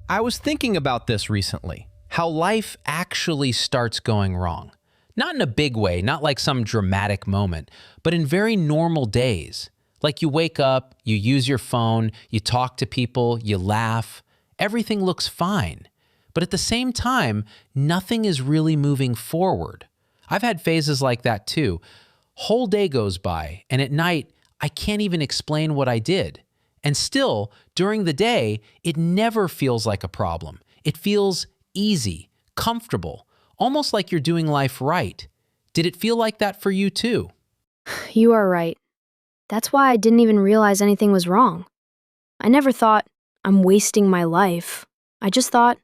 I was thinking about this recently, how life actually starts going wrong. Not in a big way, not like some dramatic moment, but in very normal days. Like you wake up, you use your phone, you talk to people, you laugh. Everything looks fine. But at the same time, nothing is really moving forward. I've had phases like that too. Whole day goes by, and at night, I can't even explain what I did. And still, during the day, it never feels like a problem. It feels easy, comfortable, almost like you're doing life right. Did it feel like that for you too? You are right. That's why I didn't even realize anything was wrong. I never thought, I'm wasting my life. I just thought,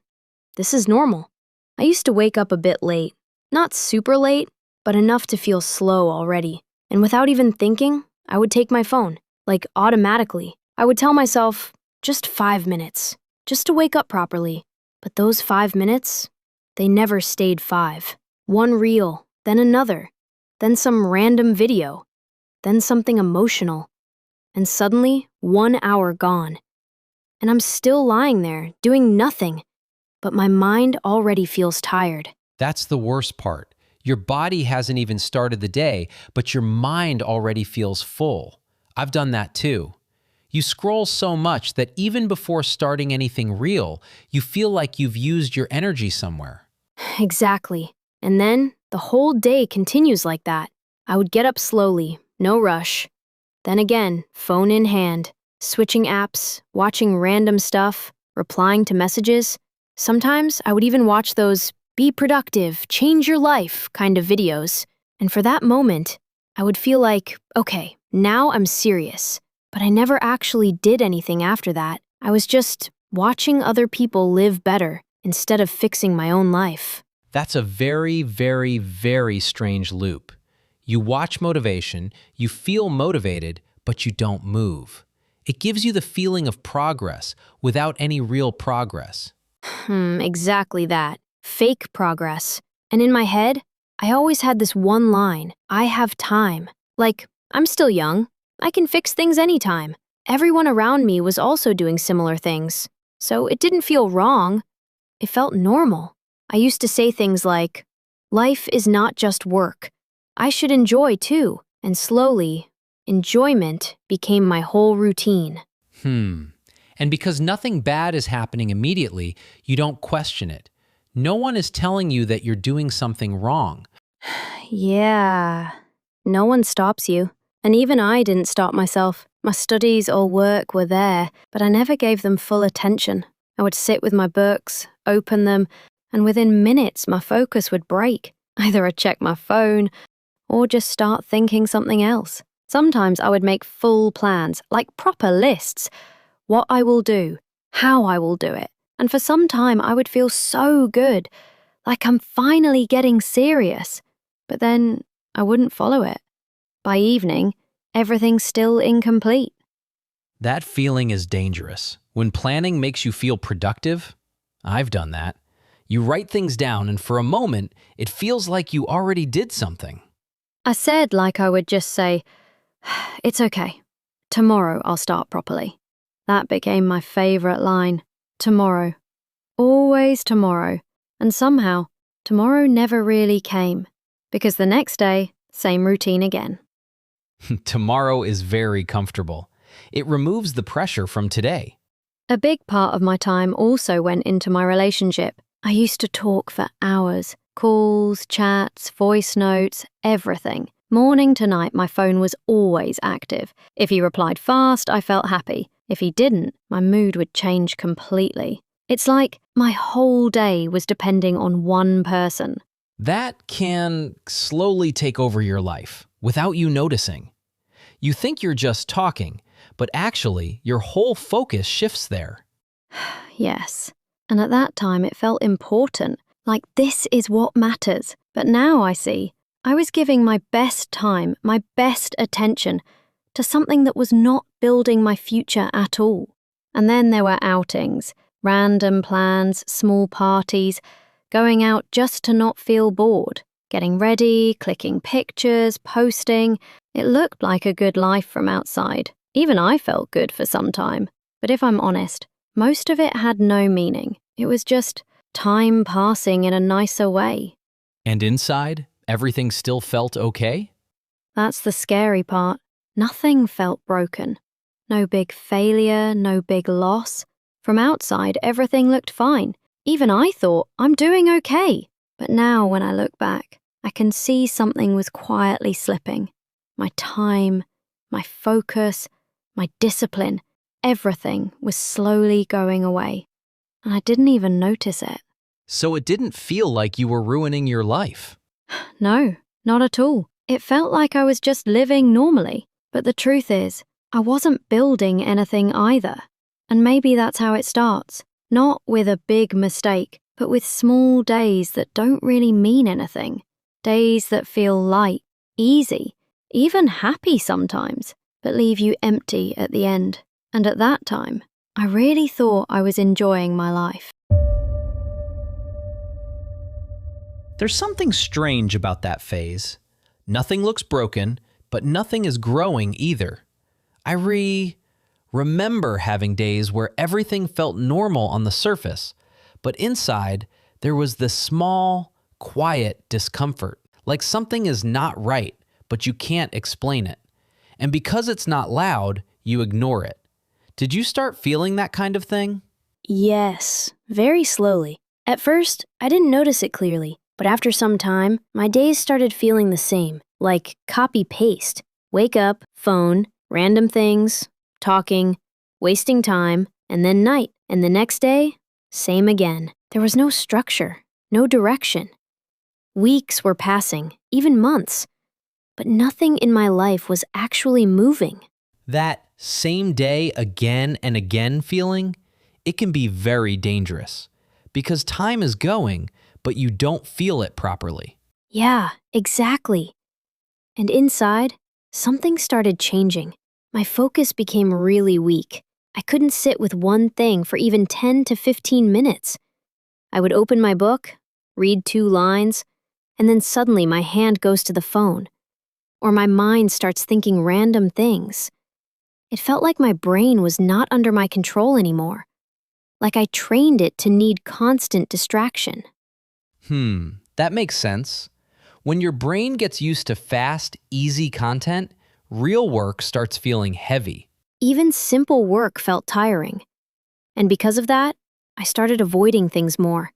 this is normal. I used to wake up a bit late. Not super late, but enough to feel slow already. And without even thinking, I would take my phone, like automatically. I would tell myself, just 5 minutes, just to wake up properly. But those 5 minutes, they never stayed 5. One reel, then another, then some random video, then something emotional. And suddenly, 1 hour gone. And I'm still lying there, doing nothing. But my mind already feels tired. That's the worst part. Your body hasn't even started the day, but your mind already feels full. I've done that too. You scroll so much that even before starting anything real, you feel like you've used your energy somewhere. Exactly. And then, the whole day continues like that. I would get up slowly, no rush. Then again, phone in hand, switching apps, watching random stuff, replying to messages. Sometimes I would even watch those be productive, change your life kind of videos. And for that moment, I would feel like, okay, now I'm serious. But I never actually did anything after that. I was just watching other people live better instead of fixing my own life. That's a very, very, very strange loop. You watch motivation, you feel motivated, but you don't move. It gives you the feeling of progress without any real progress. Exactly that. Fake progress. And in my head, I always had this one line, I have time. Like, I'm still young. I can fix things anytime. Everyone around me was also doing similar things. So it didn't feel wrong. It felt normal. I used to say things like, life is not just work. I should enjoy too. And slowly, enjoyment became my whole routine. And because nothing bad is happening immediately, you don't question it. No one is telling you that you're doing something wrong. Yeah, no one stops you. And even I didn't stop myself. My studies or work were there, but I never gave them full attention. I would sit with my books, open them, and within minutes my focus would break. Either I'd check my phone or just start thinking something else. Sometimes I would make full plans, like proper lists. What I will do, how I will do it. And for some time I would feel so good, like I'm finally getting serious. But then I wouldn't follow it. By evening, everything's still incomplete. That feeling is dangerous. When planning makes you feel productive, I've done that. You write things down and for a moment, it feels like you already did something. I said like I would just say, it's okay. Tomorrow I'll start properly. That became my favorite line. Tomorrow. Always tomorrow. And somehow, tomorrow never really came. Because the next day, same routine again. Tomorrow is very comfortable. It removes the pressure from today. A big part of my time also went into my relationship. I used to talk for hours. Calls, chats, voice notes, everything. Morning to night, my phone was always active. If he replied fast, I felt happy. If he didn't, my mood would change completely. It's like my whole day was depending on one person. That can slowly take over your life without you noticing. You think you're just talking, but actually, your whole focus shifts there. Yes. And at that time, it felt important. Like this is what matters. But now I see, I was giving my best time, my best attention to something that was not building my future at all. And then there were outings, random plans, small parties, going out just to not feel bored, getting ready, clicking pictures, posting. It looked like a good life from outside. Even I felt good for some time. But if I'm honest, Most of it had no meaning. It was just time passing in a nicer way. And inside, everything still felt okay? That's the scary part. Nothing felt broken. No big failure, no big loss. From outside, everything looked fine. Even I thought, I'm doing okay. But now, when I look back, I can see something was quietly slipping. My time, my focus, my discipline, everything was slowly going away. And I didn't even notice it. So it didn't feel like you were ruining your life. No, not at all. It felt like I was just living normally. But the truth is, I wasn't building anything either. And maybe that's how it starts. Not with a big mistake, but with small days that don't really mean anything. Days that feel light, easy, even happy sometimes, but leave you empty at the end. And at that time, I really thought I was enjoying my life. There's something strange about that phase. Nothing looks broken, but nothing is growing either. I remember having days where everything felt normal on the surface, but inside there was this small, quiet discomfort, like something is not right, but you can't explain it. And because it's not loud, you ignore it. Did you start feeling that kind of thing? Yes, very slowly. At first, I didn't notice it clearly, but after some time, my days started feeling the same, like copy-paste. Wake up, phone, random things, talking, wasting time, and then night. And the next day, same again. There was no structure, no direction. Weeks were passing, even months, but nothing in my life was actually moving. That same day again and again feeling, it can be very dangerous because time is going, but you don't feel it properly. Yeah, exactly. And inside, something started changing. My focus became really weak. I couldn't sit with one thing for even 10 to 15 minutes. I would open my book, read 2 lines, and then suddenly my hand goes to the phone, or my mind starts thinking random things. It felt like my brain was not under my control anymore, like I trained it to need constant distraction. That makes sense. When your brain gets used to fast, easy content, real work starts feeling heavy. Even simple work felt tiring. And because of that, I started avoiding things more.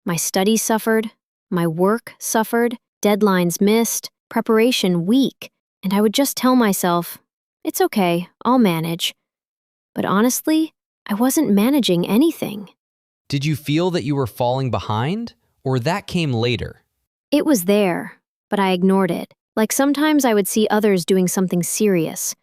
My studies suffered, my work suffered, deadlines missed, preparation weak, and I would just tell myself, it's okay, I'll manage. But honestly, I wasn't managing anything. Did you feel that you were falling behind, or that came later? It was there, but I ignored it. Like sometimes I would see others doing something serious.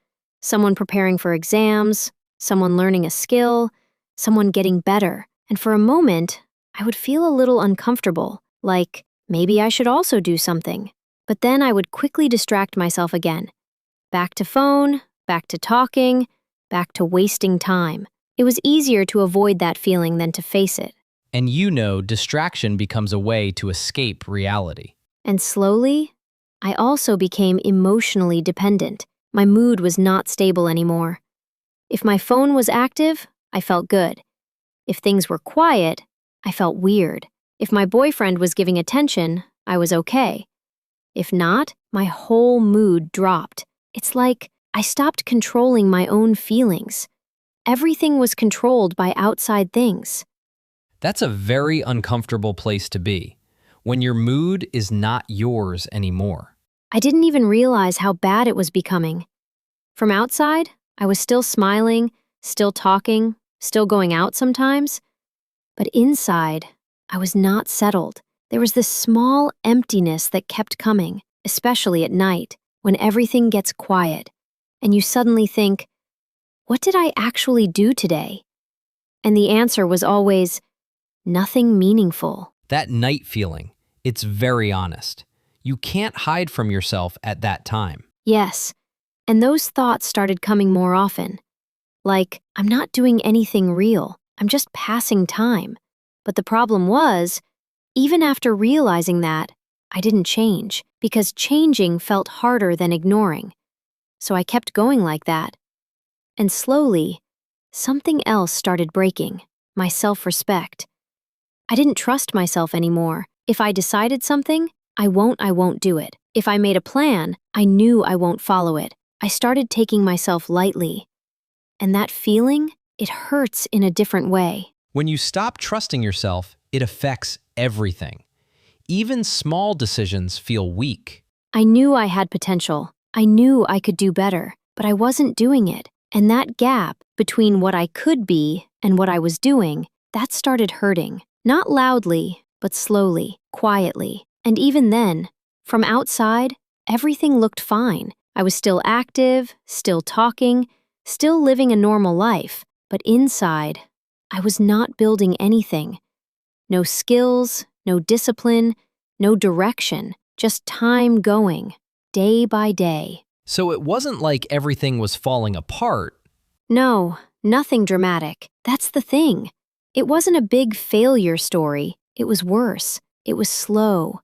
Someone preparing for exams, someone learning a skill, someone getting better. And for a moment, I would feel a little uncomfortable, like maybe I should also do something. But then I would quickly distract myself again. Back to phone, back to talking, back to wasting time. It was easier to avoid that feeling than to face it. And distraction becomes a way to escape reality. And slowly, I also became emotionally dependent. My mood was not stable anymore. If my phone was active, I felt good. If things were quiet, I felt weird. If my boyfriend was giving attention, I was okay. If not, my whole mood dropped. It's like I stopped controlling my own feelings. Everything was controlled by outside things. That's a very uncomfortable place to be, when your mood is not yours anymore. I didn't even realize how bad it was becoming. From outside, I was still smiling, still talking, still going out sometimes. But inside, I was not settled. There was this small emptiness that kept coming, especially at night, when everything gets quiet, and you suddenly think, what did I actually do today? And the answer was always, nothing meaningful. That night feeling, it's very honest. You can't hide from yourself at that time. Yes, and those thoughts started coming more often. Like, I'm not doing anything real, I'm just passing time. But the problem was, even after realizing that, I didn't change, because changing felt harder than ignoring. So I kept going like that. And slowly, something else started breaking: my self-respect. I didn't trust myself anymore. If I decided something, I won't do it. If I made a plan, I knew I won't follow it. I started taking myself lightly. And that feeling, it hurts in a different way. When you stop trusting yourself, it affects everything. Even small decisions feel weak. I knew I had potential. I knew I could do better, but I wasn't doing it. And that gap between what I could be and what I was doing, that started hurting. Not loudly, but slowly, quietly. And even then, from outside, everything looked fine. I was still active, still talking, still living a normal life. But inside, I was not building anything. No skills, no discipline, no direction, just time going, day by day. So it wasn't like everything was falling apart. No, nothing dramatic. That's the thing. It wasn't a big failure story. It was worse. It was slow,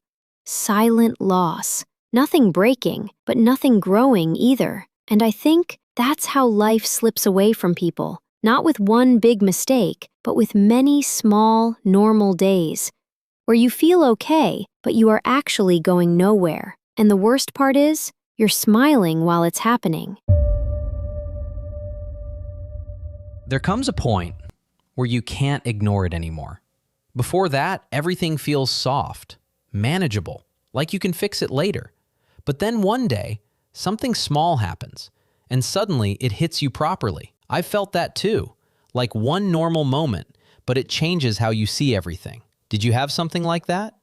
silent loss. Nothing breaking, but nothing growing either. And I think that's how life slips away from people. Not with one big mistake, but with many small, normal days, where you feel okay, but you are actually going nowhere. And the worst part is, you're smiling while it's happening. There comes a point where you can't ignore it anymore. Before that, everything feels soft, manageable, like you can fix it later. But then one day, something small happens, and suddenly it hits you properly. I've felt that too, like one normal moment, but it changes how you see everything. Did you have something like that?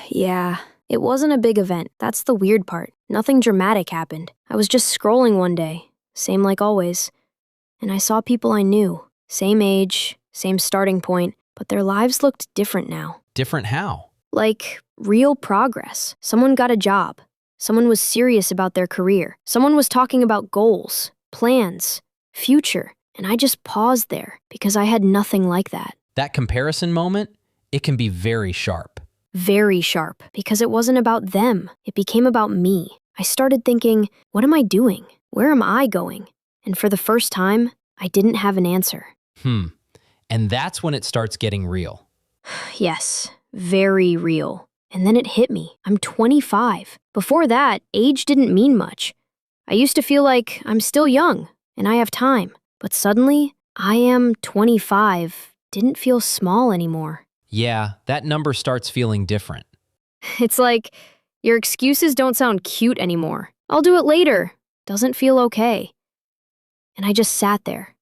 Yeah, it wasn't a big event. That's the weird part. Nothing dramatic happened. I was just scrolling one day, same like always. And I saw people I knew, same age, same starting point, but their lives looked different now. Different how? Like real progress. Someone got a job. Someone was serious about their career. Someone was talking about goals, plans, future. And I just paused there because I had nothing like that. That comparison moment, it can be very sharp. Very sharp, because it wasn't about them. It became about me. I started thinking, what am I doing? Where am I going? And for the first time, I didn't have an answer. And that's when it starts getting real. Yes, very real. And then it hit me. I'm 25. Before that, age didn't mean much. I used to feel like I'm still young and I have time. But suddenly, I am 25 didn't feel small anymore. Yeah, that number starts feeling different. It's like, your excuses don't sound cute anymore. I'll do it later. Doesn't feel okay. And I just sat there,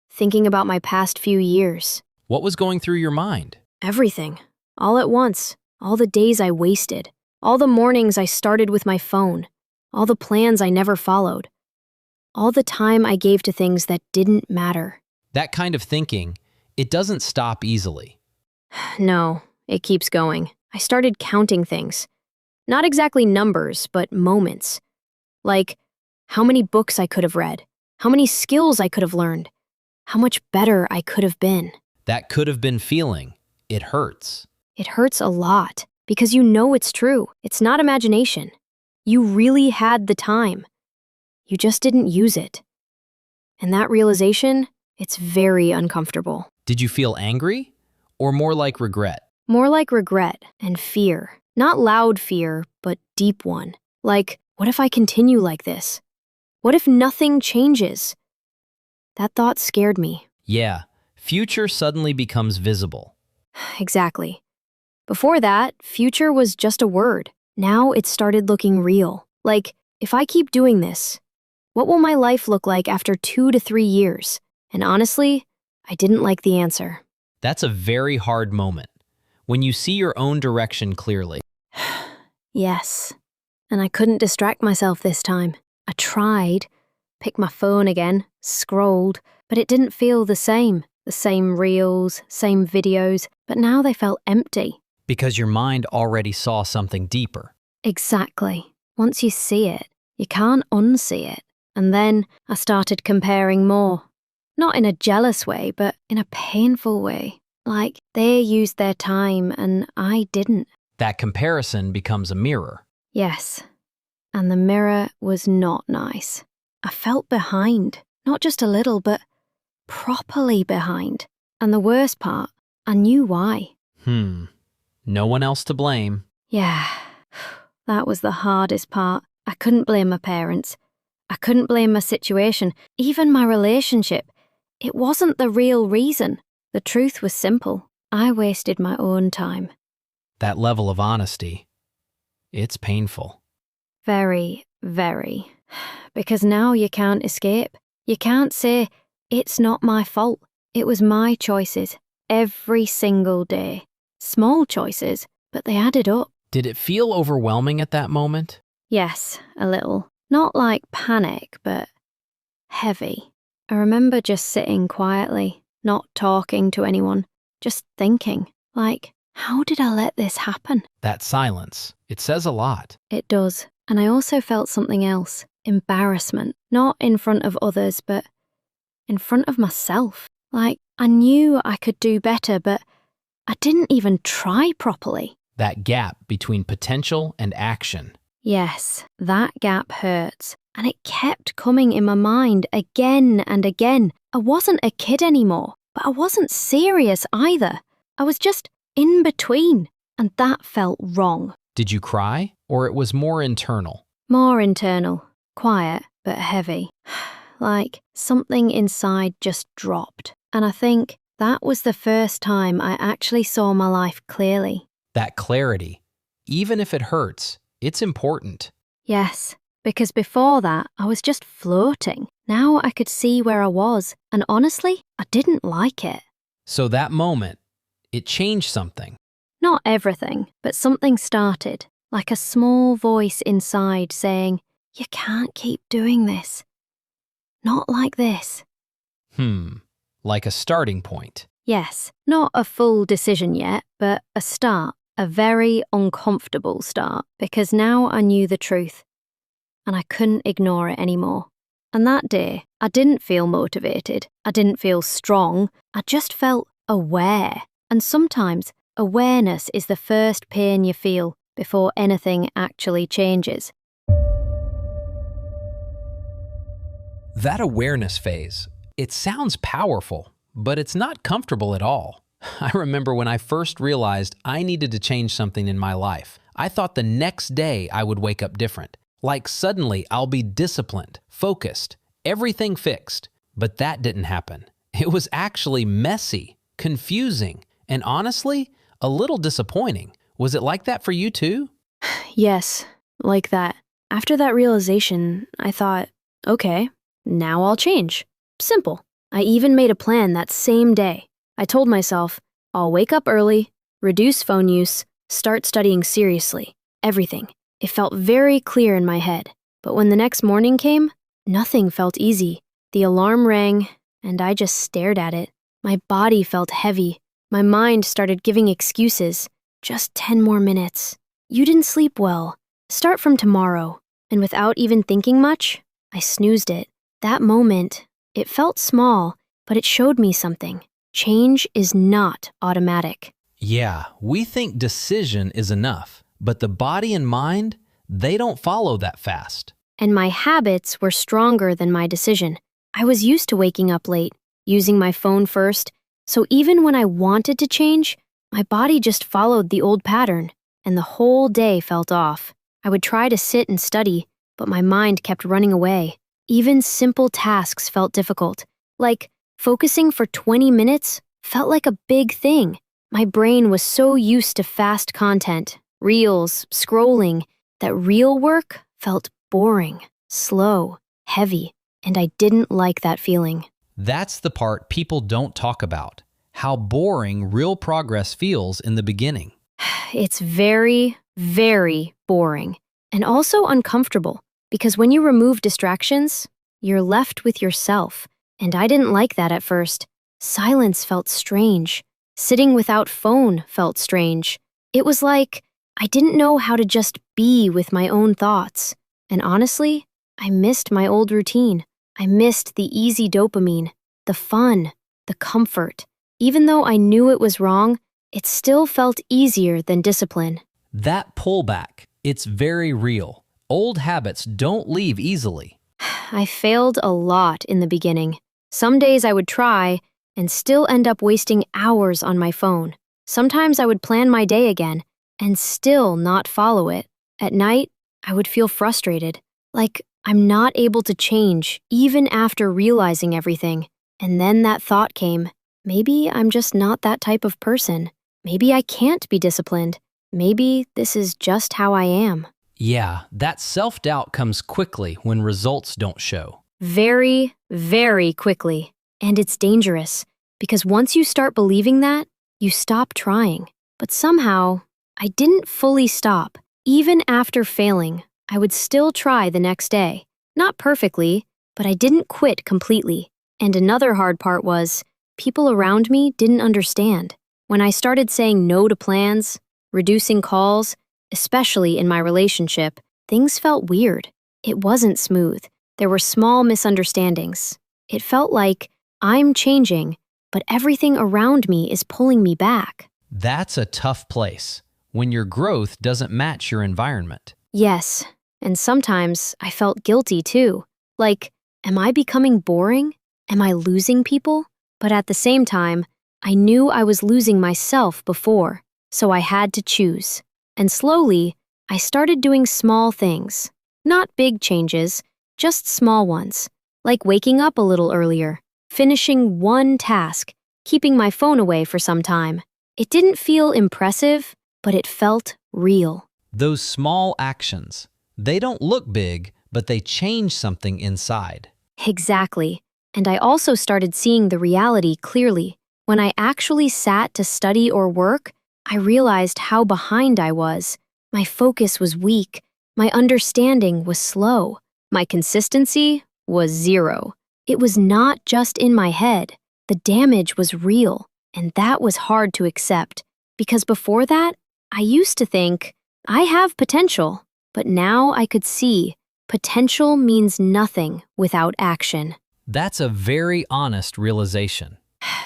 thinking about my past few years. What was going through your mind? Everything. All at once. All the days I wasted. All the mornings I started with my phone. All the plans I never followed. All the time I gave to things that didn't matter. That kind of thinking, it doesn't stop easily. No, it keeps going. I started counting things. Not exactly numbers, but moments. Like, how many books I could have read. How many skills I could have learned. How much better I could have been. That could have been feeling. It hurts. It hurts a lot, because you know it's true. It's not imagination. You really had the time. You just didn't use it. And that realization, it's very uncomfortable. Did you feel angry? Or more like regret? More like regret and fear. Not loud fear, but deep one. Like, what if I continue like this? What if nothing changes? That thought scared me. Yeah, future suddenly becomes visible. Exactly. Before that, future was just a word. Now it started looking real. Like, if I keep doing this, what will my life look like after 2 to 3 years? And honestly, I didn't like the answer. That's a very hard moment. When you see your own direction clearly. Yes. And I couldn't distract myself this time. I tried, picked my phone again, scrolled, but it didn't feel the same. The same reels, same videos, but now they felt empty. Because your mind already saw something deeper. Exactly. Once you see it, you can't unsee it. And then I started comparing more. Not in a jealous way, but in a painful way. Like, they used their time and I didn't. That comparison becomes a mirror. Yes. And the mirror was not nice. I felt behind. Not just a little, but properly behind. And the worst part, I knew why. No one else to blame. Yeah, that was the hardest part. I couldn't blame my parents. I couldn't blame my situation, even my relationship. It wasn't the real reason. The truth was simple. I wasted my own time. That level of honesty, it's painful. Very, very. Because now you can't escape. You can't say, it's not my fault. It was my choices. Every single day. Small choices, but they added up. Did it feel overwhelming at that moment? Yes, a little. Not like panic, but heavy. I remember just sitting quietly, not talking to anyone, just thinking, like, how did I let this happen? That silence, it says a lot. It does. And I also felt something else. Embarrassment. Not in front of others, but in front of myself. Like, I knew I could do better, but I didn't even try properly. That gap between potential and action. Yes, that gap hurts. And it kept coming in my mind again and again. I wasn't a kid anymore, but I wasn't serious either. I was just in between, and that felt wrong. Did you cry, or it was more internal? More internal. Quiet, but heavy. Like something inside just dropped. And I think that was the first time I actually saw my life clearly. That clarity, even if it hurts, it's important. Yes, because before that, I was just floating. Now I could see where I was, and honestly, I didn't like it. So that moment, it changed something. Not everything, but something started, like a small voice inside saying, you can't keep doing this. Not like this. Like a starting point. Yes, not a full decision yet, but a start, a very uncomfortable start, because now I knew the truth, and I couldn't ignore it anymore. And that day, I didn't feel motivated, I didn't feel strong, I just felt aware. And sometimes, awareness is the first pain you feel before anything actually changes. That awareness phase, it sounds powerful, but it's not comfortable at all. I remember when I first realized I needed to change something in my life. I thought the next day I would wake up different. Like suddenly I'll be disciplined, focused, everything fixed. But that didn't happen. It was actually messy, confusing, and honestly, a little disappointing. Was it like that for you too? Yes, like that. After that realization, I thought, okay, now I'll change. Simple. I even made a plan that same day. I told myself, I'll wake up early, reduce phone use, start studying seriously. Everything. It felt very clear in my head. But when the next morning came, nothing felt easy. The alarm rang, and I just stared at it. My body felt heavy. My mind started giving excuses. Just 10 more minutes. You didn't sleep well. Start from tomorrow. And without even thinking much, I snoozed it. That moment, it felt small, but it showed me something. Change is not automatic. Yeah, we think decision is enough, but the body and mind, they don't follow that fast. And my habits were stronger than my decision. I was used to waking up late, using my phone first, so even when I wanted to change, my body just followed the old pattern, and the whole day felt off. I would try to sit and study, but my mind kept running away. Even simple tasks felt difficult. Like, focusing for 20 minutes felt like a big thing. My brain was so used to fast content, reels, scrolling, that real work felt boring, slow, heavy, and I didn't like that feeling. That's the part people don't talk about, how boring real progress feels in the beginning. It's very, very boring, and also uncomfortable, because when you remove distractions, you're left with yourself, and I didn't like that at first. Silence felt strange. Sitting without phone felt strange. It was like I didn't know how to just be with my own thoughts. And honestly, I missed my old routine. I missed the easy dopamine, the fun, the comfort. Even though I knew it was wrong, it still felt easier than discipline. That pullback, it's very real. Old habits don't leave easily. I failed a lot in the beginning. Some days I would try and still end up wasting hours on my phone. Sometimes I would plan my day again and still not follow it. At night, I would feel frustrated, like I'm not able to change even after realizing everything. And then that thought came, maybe I'm just not that type of person. Maybe I can't be disciplined. Maybe this is just how I am. Yeah, that self-doubt comes quickly when results don't show. Very, very quickly. And it's dangerous, because once you start believing that, you stop trying. But somehow, I didn't fully stop. Even after failing, I would still try the next day. Not perfectly, but I didn't quit completely. And another hard part was, people around me didn't understand. When I started saying no to plans, reducing calls, especially in my relationship, things felt weird. It wasn't smooth. There were small misunderstandings. It felt like I'm changing, but everything around me is pulling me back. That's a tough place, when your growth doesn't match your environment. Yes, and sometimes I felt guilty too. Like, am I becoming boring? Am I losing people? But at the same time, I knew I was losing myself before, so I had to choose. And slowly, I started doing small things. Not big changes, just small ones, like waking up a little earlier, finishing one task, keeping my phone away for some time. It didn't feel impressive, but it felt real. Those small actions, they don't look big, but they change something inside. Exactly. And I also started seeing the reality clearly. When I actually sat to study or work, I realized how behind I was. My focus was weak. My understanding was slow. My consistency was zero. It was not just in my head. The damage was real, and that was hard to accept. Because before that, I used to think, I have potential. But now I could see, potential means nothing without action. That's a very honest realization.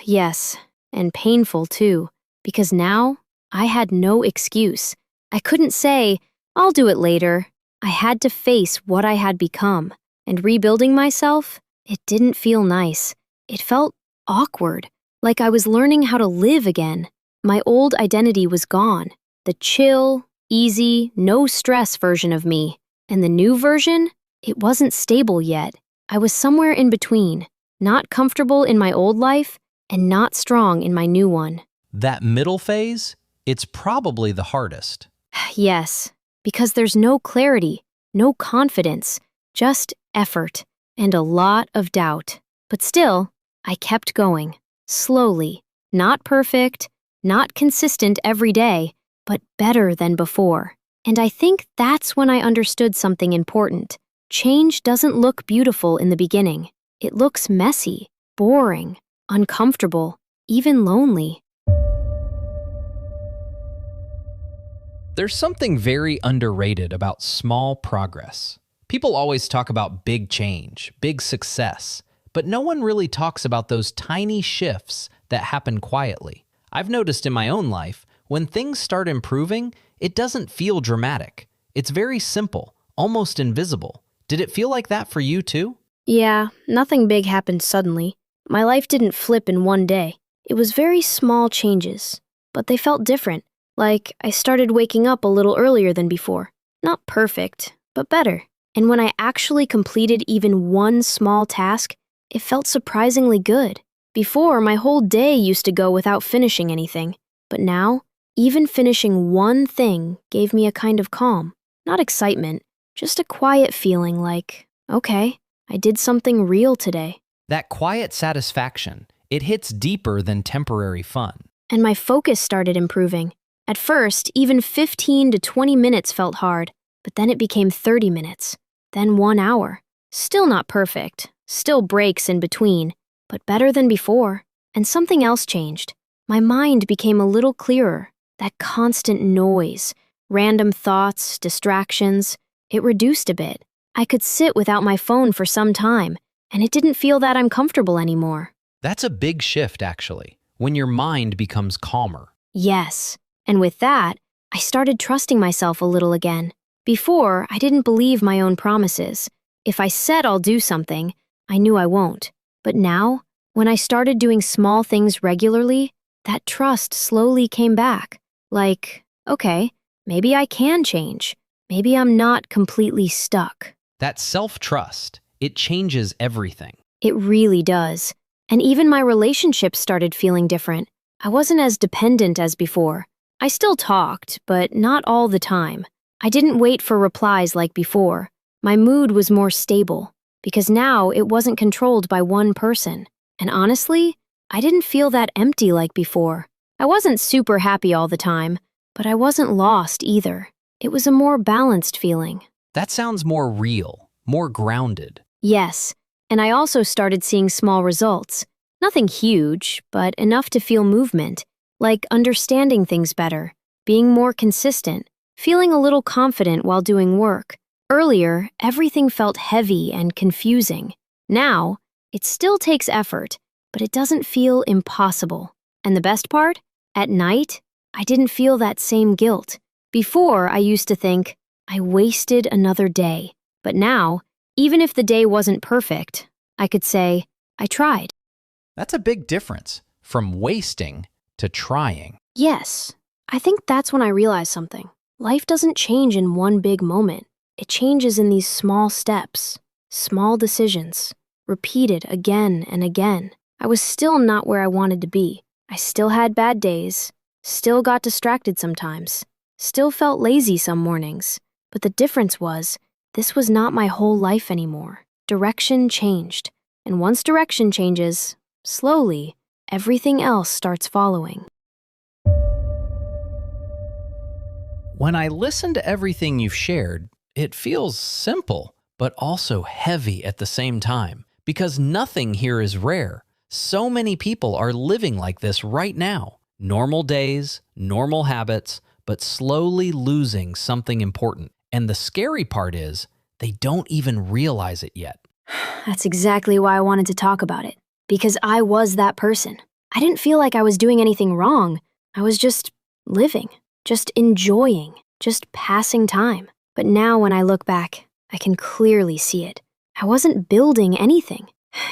Yes, and painful too, because now I had no excuse. I couldn't say, I'll do it later. I had to face what I had become, and rebuilding myself, it didn't feel nice. It felt awkward, like I was learning how to live again. My old identity was gone, the chill, easy, no stress version of me. And the new version, it wasn't stable yet. I was somewhere in between, not comfortable in my old life and not strong in my new one. That middle phase, it's probably the hardest. Yes, because there's no clarity, no confidence, just effort and a lot of doubt. But still, I kept going, slowly, not perfect, not consistent every day, but better than before. And I think that's when I understood something important. Change doesn't look beautiful in the beginning. It looks messy, boring, uncomfortable, even lonely. There's something very underrated about small progress. People always talk about big change, big success, but no one really talks about those tiny shifts that happen quietly. I've noticed in my own life, when things start improving, it doesn't feel dramatic. It's very simple, almost invisible. Did it feel like that for you too? Yeah, nothing big happened suddenly. My life didn't flip in one day. It was very small changes, but they felt different. Like I started waking up a little earlier than before. Not perfect, but better. And when I actually completed even one small task, it felt surprisingly good. Before, my whole day used to go without finishing anything. But now, even finishing one thing gave me a kind of calm. Not excitement, just a quiet feeling like, okay, I did something real today. That quiet satisfaction, it hits deeper than temporary fun. And my focus started improving. At first, even 15 to 20 minutes felt hard, but then it became 30 minutes, then 1 hour. Still not perfect, still breaks in between, but better than before. And something else changed. My mind became a little clearer. That constant noise, random thoughts, distractions, it reduced a bit. I could sit without my phone for some time, and it didn't feel that uncomfortable anymore. That's a big shift, actually, when your mind becomes calmer. Yes, and with that, I started trusting myself a little again. Before, I didn't believe my own promises. If I said I'll do something, I knew I won't. But now, when I started doing small things regularly, that trust slowly came back. Like, okay, maybe I can change. Maybe I'm not completely stuck. That self-trust, it changes everything. It really does. And even my relationships started feeling different. I wasn't as dependent as before. I still talked, but not all the time. I didn't wait for replies like before. My mood was more stable, because now it wasn't controlled by one person. And honestly, I didn't feel that empty like before. I wasn't super happy all the time, but I wasn't lost either. It was a more balanced feeling. That sounds more real, more grounded. Yes, and I also started seeing small results. Nothing huge, but enough to feel movement, like understanding things better, being more consistent, feeling a little confident while doing work. Earlier, everything felt heavy and confusing. Now, it still takes effort, but it doesn't feel impossible. And the best part? At night, I didn't feel that same guilt. Before, I used to think, I wasted another day. But now, even if the day wasn't perfect, I could say, I tried. That's a big difference, from wasting to trying. Yes, I think that's when I realized something. Life doesn't change in one big moment. It changes in these small steps, small decisions, repeated again and again. I was still not where I wanted to be. I still had bad days, still got distracted sometimes, still felt lazy some mornings. But the difference was, this was not my whole life anymore. Direction changed. And once direction changes, slowly, everything else starts following. When I listen to everything you've shared, it feels simple, but also heavy at the same time, because nothing here is rare. So many people are living like this right now. Normal days, normal habits, but slowly losing something important. And the scary part is, they don't even realize it yet. That's exactly why I wanted to talk about it. Because I was that person. I didn't feel like I was doing anything wrong. I was just living, just enjoying, just passing time. But now when I look back, I can clearly see it. I wasn't building anything.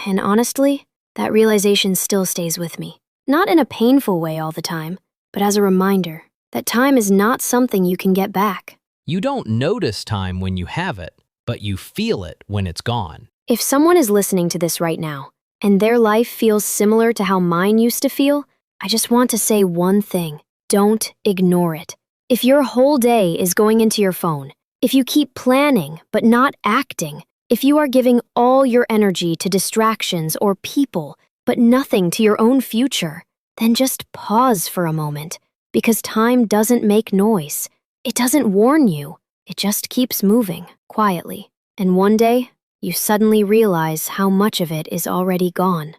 And honestly, that realization still stays with me. Not in a painful way all the time, but as a reminder that time is not something you can get back. You don't notice time when you have it, but you feel it when it's gone. If someone is listening to this right now, and their life feels similar to how mine used to feel, I just want to say one thing. Don't ignore it. If your whole day is going into your phone, if you keep planning but not acting, if you are giving all your energy to distractions or people but nothing to your own future, then just pause for a moment, because time doesn't make noise. It doesn't warn you. It just keeps moving quietly. And one day, you suddenly realize how much of it is already gone.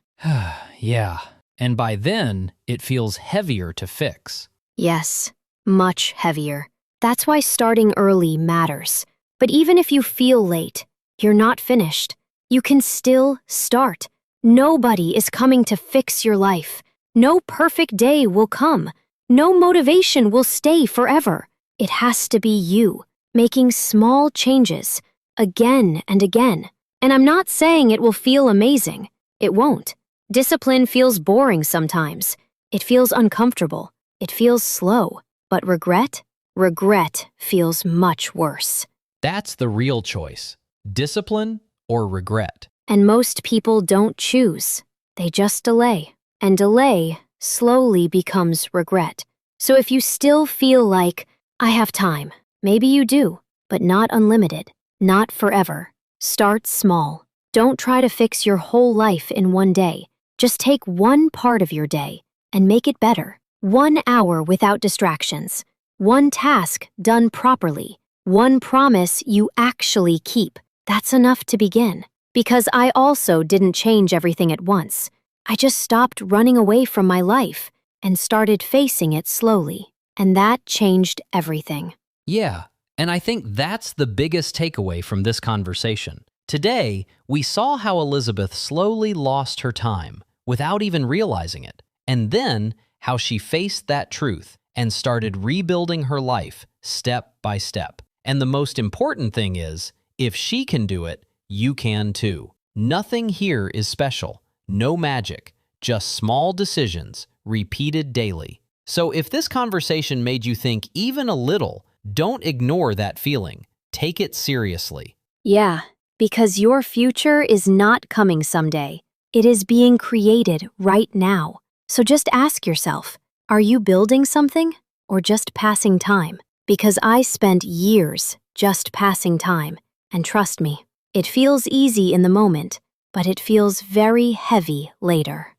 Yeah, and by then, it feels heavier to fix. Yes, much heavier. That's why starting early matters. But even if you feel late, you're not finished. You can still start. Nobody is coming to fix your life. No perfect day will come. No motivation will stay forever. It has to be you, making small changes, again and again. And I'm not saying it will feel amazing. It won't. Discipline feels boring sometimes. It feels uncomfortable. It feels slow. But regret? Regret feels much worse. That's the real choice. Discipline or regret. And most people don't choose. They just delay. And delay slowly becomes regret. So if you still feel like, I have time, maybe you do, but not unlimited, not forever. Start small. Don't try to fix your whole life in one day. Just take one part of your day and make it better. 1 hour without distractions. One task done properly. One promise you actually keep. That's enough to begin. Because I also didn't change everything at once. I just stopped running away from my life and started facing it slowly. And that changed everything. Yeah, and I think that's the biggest takeaway from this conversation. Today, we saw how Elizabeth slowly lost her time without even realizing it, and then how she faced that truth and started rebuilding her life step by step. And the most important thing is, if she can do it, you can too. Nothing here is special. No magic, just small decisions repeated daily. So if this conversation made you think even a little, don't ignore that feeling. Take it seriously. Yeah, because your future is not coming someday. It is being created right now. So just ask yourself, are you building something or just passing time? Because I spent years just passing time, and trust me, it feels easy in the moment, but it feels very heavy later.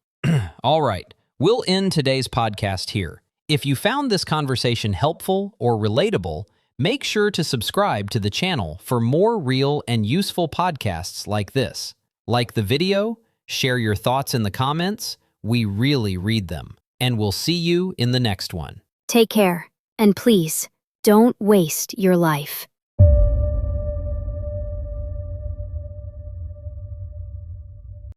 All right, we'll end today's podcast here. If you found this conversation helpful or relatable, make sure to subscribe to the channel for more real and useful podcasts like this. Like the video, share your thoughts in the comments. We really read them. And we'll see you in the next one. Take care, and please, don't waste your life.